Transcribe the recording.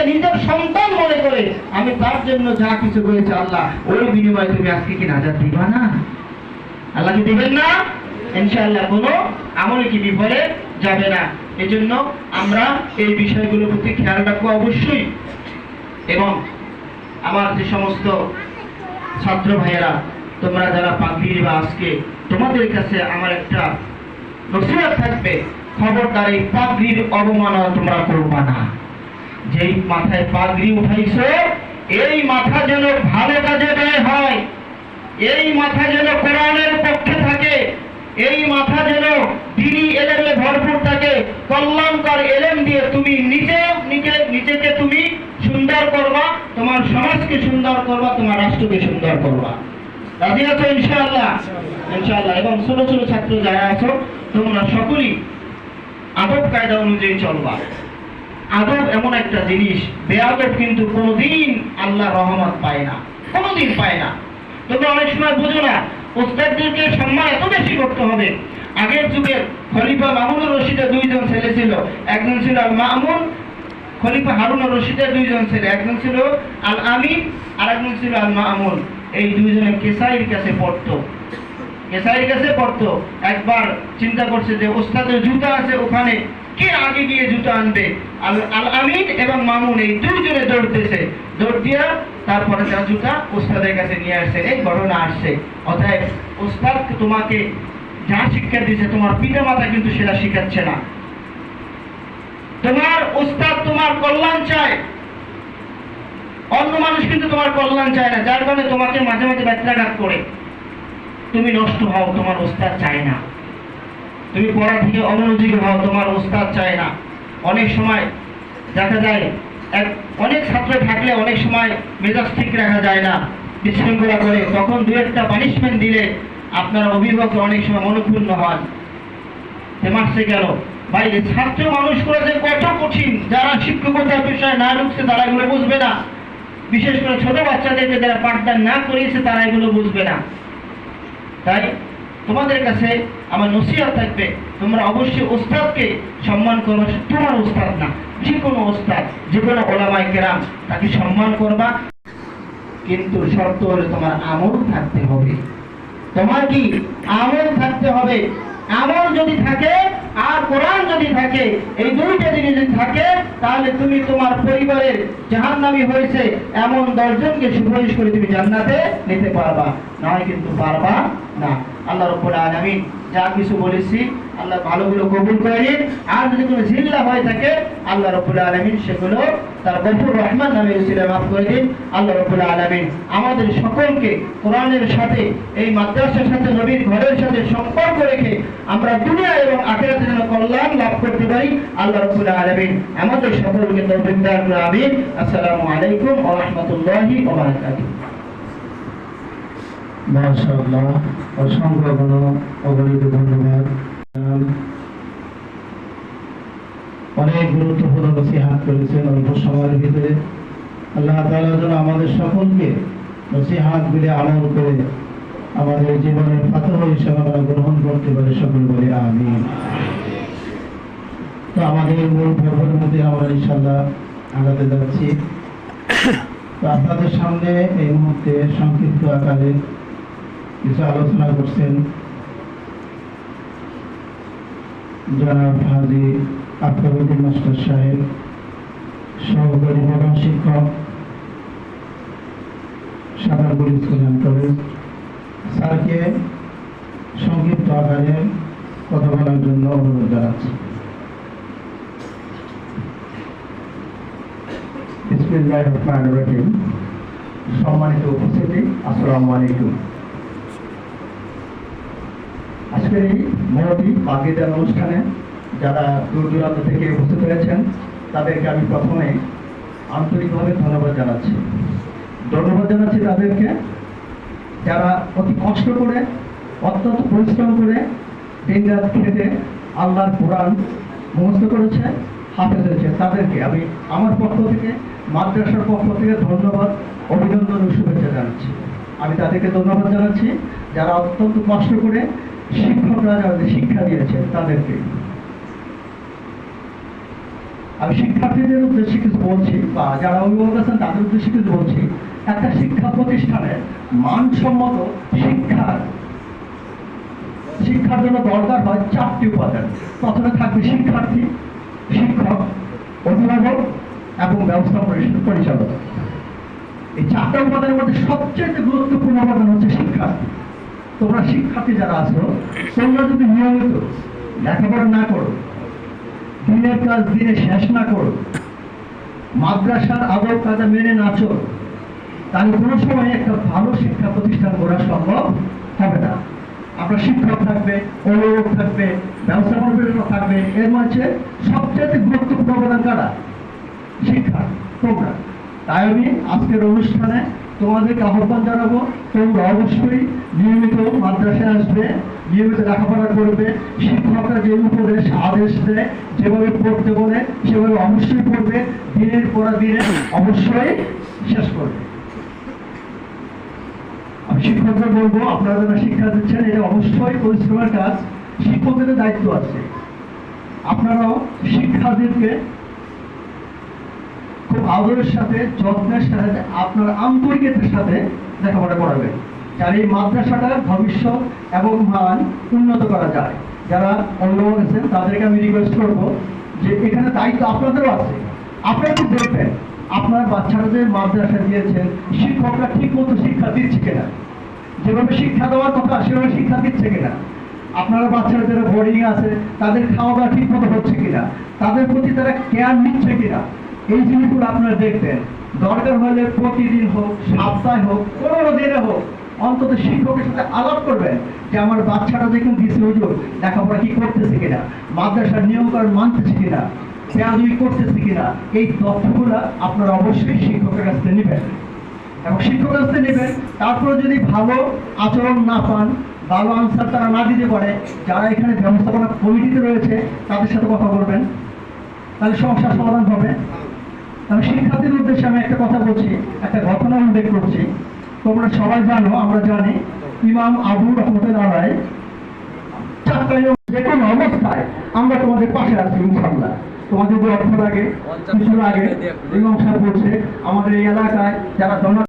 নিজের সন্তান মনে করে আমি তার জন্য যা কিছু করেছি আল্লাহ ওই বিনিময়ে তুমি আজকে কি নাজাত দিবা না? আল্লাহ কি দিবেন না? ইনশাআল্লাহ কোনো আমলে কি বিফলে যাবে না। এজন্য আমরা এই বিষয়গুলোর প্রতি খেয়াল রাখবো অবশ্যই। এবং আমার যে সমস্ত ছাত্র ভাইয়েরা তোমরা যারা পাগড়ি দিবা আজকে, তোমাদের কাছে আমার একটা নসিহত থাকবে, খবরদার এই পাগড়ির অবমাননা তোমরা করবা না। যেই মাথায় পাগড়ি উঠাইছো এই মাথা যেন ভালো কাজে ব্যয় হয়, এই মাথা যেন কোরআনের পক্ষে থাকে, এই মাথা যেন দ্বীনি এলেমে ভরপুর থাকে। কল্যাণকর এলেম দিয়ে তুমি নিজেকে তুমি সুন্দর করবা, তোমার সমাজকে সুন্দর করবা, তোমার রাষ্ট্রকে সুন্দর করবা। রাজি আছো ইনশাআল্লাহ? ইনশাআল্লাহ। এবং ছোট ছোট ছাত্র যারা আছো তোমরা সকলেই আদব কায়দা অনুযায়ী চলবা। আদব এমন একটা জিনিস, বেয়াদব কিন্তু কোনোদিন আল্লাহ রহমত পায় না, কোনোদিন পায় না। তোমরা অনেক সময় বুঝো না, ওস্তাদদেরকে সম্মান এত বেশি করতে হবে। আগের যুগের খলিফা মামুনুর রশিদের দুইজন ছেলে ছিল, একজন ছিল আল মামুন, খলিফা হারুনুর রশিদের দুইজন ছেলে, একজন ছিল আল আমিন আর একজন ছিল আল মামুন। এই দুইজনে কেসাইয়ের কাছে পড়তো, কেসাইয়ের কাছে পড়তো। একবার চিন্তা করছে যে ওস্তাদের জুতা আছে ওখানে, কে আগে গিয়ে জুতা আনবে? আল আমিন এবং মামুন এই দুইজনে দৌড়তেছে, দৌড় দিয়া তারপরে তারা জুতা ওস্তাদের কাছে নিয়ে আসছে। এই ঘটনা আসছে। অতএব ওস্তাদ তোমাকে যা শিক্ষা দিয়েছে তোমার পিতা মাতা কিন্তু সেটা শিখাচ্ছে না। তোমার ওস্তাদ তোমার কল্যাণ চায়, অন্য মানুষ কিন্তু তোমার কল্যাণ চায় না, যার কারণে তোমাকে মাঝে মাঝে ব্যত্যাঘাত করে তুমি নষ্ট হও, তোমার ওস্তাদ চায় না। তুমি পড়া থেকে অমনোযোগী হও, তোমার ওস্তাদ চায় না। অনেক সময় দেখা যায় অনেক ছাত্র থাকলে অনেক সময় মেজাজ ঠিক রাখা যায় না, বিশৃঙ্খলা করে, তখন দু একটা পানিশমেন্ট দিলে আপনার অভিভাবক অনেক সময় মনোক্ষুণ্ণ হন। মাসে গেল ভাই, ছাত্র মানুষ করে যে কত কঠিন, যারা শিক্ষকতার পেশায় না ঢুকছে তারা এগুলো বুঝবে না। বিশেষ করে ছোট বাচ্চাদেরকে যারা পাঠদান না করিয়েছে তারা এগুলো বুঝবে না। তাই তোমাদের কাছে আমার নসিহত থাকবে, তোমরা অবশ্যই ওস্তাদকে সম্মান করবে। তোমার ওস্তাদ না, যে কোনো ওস্তাদ, যে কোনো ওলামায়ে কেরাম, তাকে সম্মান করবা। কিন্তু শর্ত হলে তোমার আমল থাকতে হবে। তোমার কি আমল থাকতে হবে। আমল যদি থাকে আর কোরআন যদি থাকে, এই দুইটা জিনিস যদি থাকে, তাহলে তুমি তোমার পরিবারের জাহান্নামী হয়েছে এমন 10 জনকে সুপারিশ করে তুমি জান্নাতে নিতে পারবা, নয় কিন্তু পারবা না। আল্লাহ রাব্বুল আলামিন যা কিছু বলেছি আল্লাহ ভালোগুলো কবুল করে নিন। আর যদি কোনো জিল্লা হয়ে থাকে আল্লাহ রাব্বুল আলামিন সেগুলো তার গফুর রহমান নামে উসিলায় মাফ করে দিন। আল্লাহ রাব্বুল আলামিন আমাদের সকলকে কোরআনের সাথে, এই মাদ্রাসার সাথে, নবীর ঘরের সাথে সম্পর্ক রেখে আমরা দুনিয়া এবং আখিরাতে যেন কল্যাণ লাভ করতে পারি। আল্লাহ রাব্বুল আলামিন আমাদের সকলকে তৌফিক দান করুন। আমিন। আসসালামু আলাইকুম ওয়া রাহমাতুল্লাহি ওয়া বারাকাতুহু। মাশাআল্লাহ, অসংখ্য অগণিত ধন্যবাদ। অনেক গুরুত্বপূর্ণ নসিহত করেছেন অল্প সময়ের ভিতরে। আল্লাহ তাআলা যেন আমাদের সকলকে নসিহতগুলি আমল করে আমাদের জীবনের ফাতহ হিসেবে আমরা গ্রহণ করতে পারি, সকল বলি আমিন। তো আমাদের মূল পর্বের মধ্যে আমরা ইনশাআল্লাহ আগাতে যাচ্ছি। তো আপনাদের সামনে এই মুহূর্তে সংক্ষিপ্ত আকারে কিছু আলোচনা করছেন জনাব হাজী আফতাবউদ্দিন মাস্টার সাহেব, সহকারী প্রধান শিক্ষক, সাদারপুর স্কুল অ্যান্ড কলেজ। স্যারকে সংক্ষিপ্ত আকারে কথা বলার জন্য অনুরোধ জানাচ্ছি। বিসমিল্লাহির রহমানির রহিম। সম্মানিত উপস্থিতি, আসসালামু আলাইকুম। আজকের এই মহতী পাগড়িদান অনুষ্ঠানে যারা দূর দূরান্ত থেকে উপস্থিত হয়েছেন তাদেরকে আমি প্রথমে আন্তরিকভাবে ধন্যবাদ জানাচ্ছি তাদেরকে, যারা অতি কষ্ট করে, অত্যন্ত পরিশ্রম করে দিনরাত খেটে আল্লাহর কোরআন মুখস্থ করেছে, হাফেজ হয়েছে। তাদেরকে আমি আমার পক্ষ থেকে, মাদ্রাসার পক্ষ থেকে ধন্যবাদ, অভিনন্দন ও শুভেচ্ছা জানাচ্ছি। আমি তাদেরকে ধন্যবাদ জানাচ্ছি যারা অত্যন্ত কষ্ট করে শিক্ষকরা যারা শিক্ষা দিয়েছে তাদেরকে। আমি শিক্ষার্থীদের উদ্দেশ্যে কিছু বলছি বা যারা অভিভাবক আছেন তাদের উদ্দেশ্যে কিছু বলছি। একটা শিক্ষা প্রতিষ্ঠানের মানসম্মত শিক্ষার জন্য দরকার হয় 4টি উপাদান। প্রথমে থাকবে শিক্ষার্থী, শিক্ষক, অভিভাবক এবং ব্যবস্থা পরিচালক। এই 4টা উপাদানের মধ্যে সবচেয়ে গুরুত্বপূর্ণ উপাদান হচ্ছে শিক্ষার্থী। তোমরা শিক্ষার্থী যারা আছো, তোমরা যদি নিয়মিত লেখাপড়া না করো, দিনের কাজ দিনে শেষ না করো, মাদ্রাসার আদব কায়দা মেনে না চলো, তাহলে কোনো সময় একটা ভালো শিক্ষা প্রতিষ্ঠান করা সম্ভব হবে না। আপনার শিক্ষক থাকবে, অভিভাবক থাকবে, ব্যবস্থা পরিচালক থাকবে, এর মধ্যে সবচেয়ে গুরুত্বপূর্ণ উপাদান কারা? শিক্ষা, তোমরা। তাই আমি আজকের অনুষ্ঠানে তোমাদেরকে আহ্বান জানাবো, তোমরা অবশ্যই নিয়মিত মাদ্রাসায় আসবে, নিয়মিত লেখাপড়া করবে। শিক্ষকরা যে উপদেশ আদেশ দেয়, যেভাবে পড়তে বলে সেভাবে অবশ্যই পড়বে, দিনের পর দিনে অবশ্যই শেষ করবে। আমি শিক্ষকদের বলবো, আপনারা যারা শিক্ষা দিচ্ছেন এটা অবশ্যই পরিশ্রমের কাজ, শিক্ষকদের দায়িত্ব আছে। আপনারাও শিক্ষার্থীদেরকে খুব আদরের সাথে, যত্নের সাথে, আপনার আন্তরিকতার সাথে লেখাপড়া করাবেন, যাতে এই মাদ্রাসাটার ভবিষ্যৎ এবং মান উন্নত করা যায়। যারা অভিভাবক আছেন তাদেরকে আমি রিকোয়েস্ট করবো যে এখানে দায়িত্ব আপনাদেরও আছে। আপনারা কি দেখবেন আপনার বাচ্চাদের মাদ্রাসা দিয়েছেন, শিক্ষকরা ঠিক মতো শিক্ষা দিচ্ছে কিনা, যেভাবে শিক্ষা দেওয়ার কথা সেভাবে শিক্ষা দিচ্ছে কিনা, আপনারা বাচ্চারা যারা বোর্ডিং আছে তাদের খাওয়া দাওয়া ঠিক মতো হচ্ছে কিনা, তাদের প্রতি তারা কেয়ার নিচ্ছে কিনা, এই জিনিসগুলো আপনারা দেখবেন। দরকার হলে প্রতিদিন হোক, সপ্তাহে হোক, 15 দিনে হোক, অন্তত শিক্ষকের সাথে আলাপ করবেন যে আমার বাচ্চাটা দেখুন দিচ্ছে হুজুর লেখাপড়া কি করতেছে কিনা, মাদ্রাসার নিয়মকানুন মানতেছে কিনা, বেয়াদবি করতেছে কিনা। এই তথ্যগুলো আপনারা অবশ্যই শিক্ষকের কাছ থেকে নেবেন এবং শিক্ষকের কাছ থেকে নেবেন। তারপরে যদি ভালো আচরণ না পান, ভালো আনসার তারা না দিতে পারে, যারা এখানে ব্যবস্থাপনা কমিটিতে রয়েছে তাদের সাথে কথা বলবেন, তাহলে সমস্যার সমাধান হবে। আমি শিক্ষার্থীদের উদ্দেশ্যে আমি একটা কথা বলছি, একটা ঘটনা উল্লেখ করছি। তোমরা সবাই জানো, আমরা জানি ইমাম আবু রহমতুল্লাহ আলাইহি যে কোনো অবস্থায় আমরা তোমাদের পাশে আছি ইনশাআল্লাহ। তোমাদের যে অর্থ লাগে, কিছু লাগে, ইমাম সাহেব বলছে আমাদের এই এলাকায় যারা